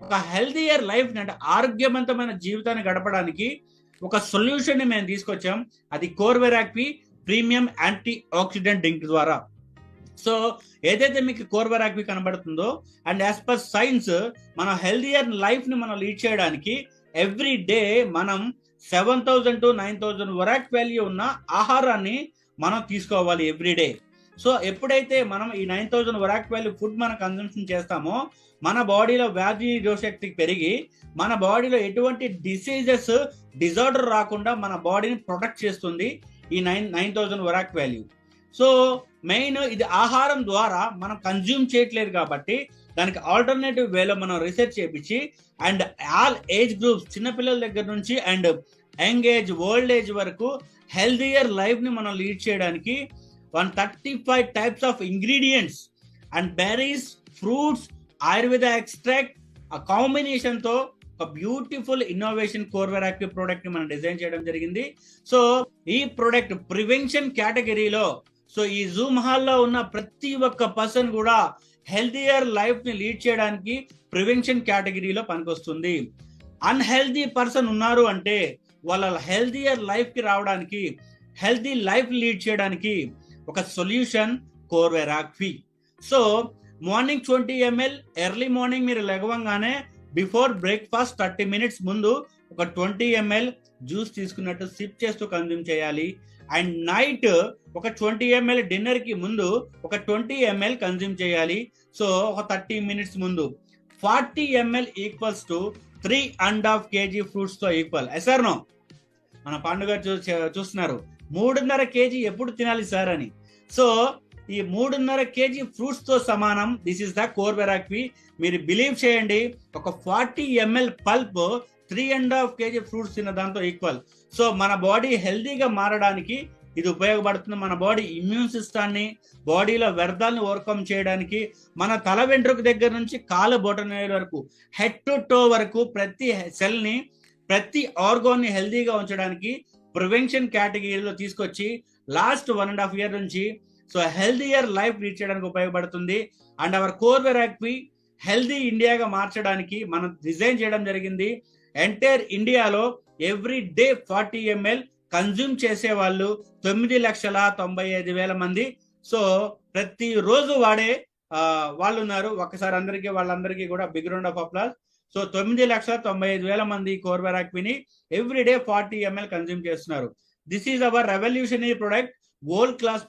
ఒక healthier life అంటే ఆరోగ్యవంతమైన జీవితాన్ని గడపడానికి ఒక సొల్యూషన్ ని మేము తీసుకొచ్చాం. అది కోర్వెరాక్వి ప్రీమియం యాంటీ ఆక్సిడెంట్ డ్రింక్ ద్వారా. సో ఏదైతే మీకు కోర్వెరాక్వి కనబడుతుందో, అండ్ యాజ్ పర్ సైన్స్ మన హెల్తీయర్ లైఫ్ ని మనం లీడ్ చేయడానికి ఎవ్రీ డే మనం 7,000 to 9,000 వరాక్ వాల్యూ ఉన్న ఆహారాన్ని మనం తీసుకోవాలి ఎవ్రీ డే. సో ఎప్పుడైతే మనం ఈ 9,000 వరాక్ వాల్యూ ఫుడ్ మనం కన్సంప్షన్ చేస్తామో మన బాడీలో వ్యాధి శక్తి పెరిగి మన బాడీలో ఎటువంటి డిసీజెస్ డిజార్డర్ రాకుండా మన బాడీని ప్రొటెక్ట్ చేస్తుంది ఈ 9,000 వరాక్ వాల్యూ. సో మెయిన్ ఇది ఆహారం ద్వారా మనం కన్జ్యూమ్ చేయట్లేదు కాబట్టి దానికి ఆల్టర్నేటివ్ వేలో మనం రీసెర్చ్ చేయించి అండ్ ఆల్ ఏజ్ గ్రూప్స్, చిన్నపిల్లల దగ్గర నుంచి and young age, old age వరకు హెల్తీయర్ లైఫ్ ని మనం లీడ్ చేయడానికి 135 types of ingredients and berries, fruits, Ayurveda extract ఆ కాంబినేషన్ తో ఒక బ్యూటిఫుల్ ఇన్నోవేషన్ కోర్వెరాక్వి ప్రోడక్ట్ ని మనం డిజైన్ చేయడం జరిగింది. సో ఈ ప్రోడక్ట్ ప్రివెన్షన్ కేటగిరీలో, సో ఈ జూమ్ హాల్లో ఉన్న ప్రతి ఒక్క పర్సన్ కూడా హెల్తీయర్ లైఫ్ ని లీడ్ చేయడానికి ప్రివెన్షన్ కేటగిరీలో పనికొస్తుంది. అన్హెల్తీ పర్సన్ ఉన్నారు అంటే వాళ్ళ హెల్తీయర్ లైఫ్ కి రావడానికి, హెల్తీ లైఫ్ లీడ్ చేయడానికి ఒక సొల్యూషన్ కోర్వెరాక్వి. So morning 20 ml early morning మీరు లెగవంగానే బిఫోర్ బ్రేక్ఫాస్ట్ 30 minutes ముందు ఒక 20 ml జ్యూస్ తీసుకున్నట్టు సిప్ చేస్తూ కన్జ్యూమ్ చేయాలి. అండ్ నైట్ ఒక 20 ml డిన్నర్ కి ముందు ఒక 20 ml కన్జ్యూమ్ చేయాలి. సో ఒక 30 minutes ముందు 40 ml equals to 3.5 kg fruits తో ఈక్వల్. సార్ నో మన పండుగ చూస్తున్నారు 3.5 kg ఎప్పుడు తినాలి సార్ అని. సో ఈ 3.5 kg ఫ్రూట్స్ తో సమానం. దిస్ ఇస్ ద కోర్వెరాక్వి. మీరు బిలీవ్ చేయండి, ఒక 40 ml పల్ప్ 3.5 kg ఫ్రూట్స్ తిన్న దాంతో ఈక్వల్. సో మన బాడీ హెల్తీగా మారడానికి ఇది ఉపయోగపడుతుంది. మన బాడీ ఇమ్యూన్ సిస్టాన్ని, బాడీలో వ్యర్థాలను ఓవర్కమ్ చేయడానికి, మన తల వెంట్రుక దగ్గర నుంచి కాలు బొటనవేలు వరకు, హెడ్ టు టో వరకు ప్రతి సెల్ ని, ప్రతి ఆర్గాన్ ని హెల్తీగా ఉంచడానికి ప్రివెన్షన్ కేటగిరీలో తీసుకొచ్చి లాస్ట్ 1.5 year నుంచి సో హెల్తీయర్ లైఫ్ లీడ్ చేయడానికి ఉపయోగపడుతుంది. అండ్ అవర్ కోర్వెరాక్వి హెల్తీ ఇండియాగా మార్చడానికి మనం డిజైన్ చేయడం జరిగింది. ఎంటైర్ ఇండియాలో ఎవ్రీ డే 40 ml కన్జ్యూమ్ చేసే వాళ్ళు 9,95,000 మంది. సో ప్రతి రోజు వాడే వాళ్ళు ఉన్నారు. ఒకసారి వాళ్ళందరికీ కూడా big round of applause. So 9,95,000 మంది కోర్వెరాక్విని ఎవ్రీ డే 40 ml కన్జ్యూమ్ చేస్తున్నారు. This is our revolutionary product, world class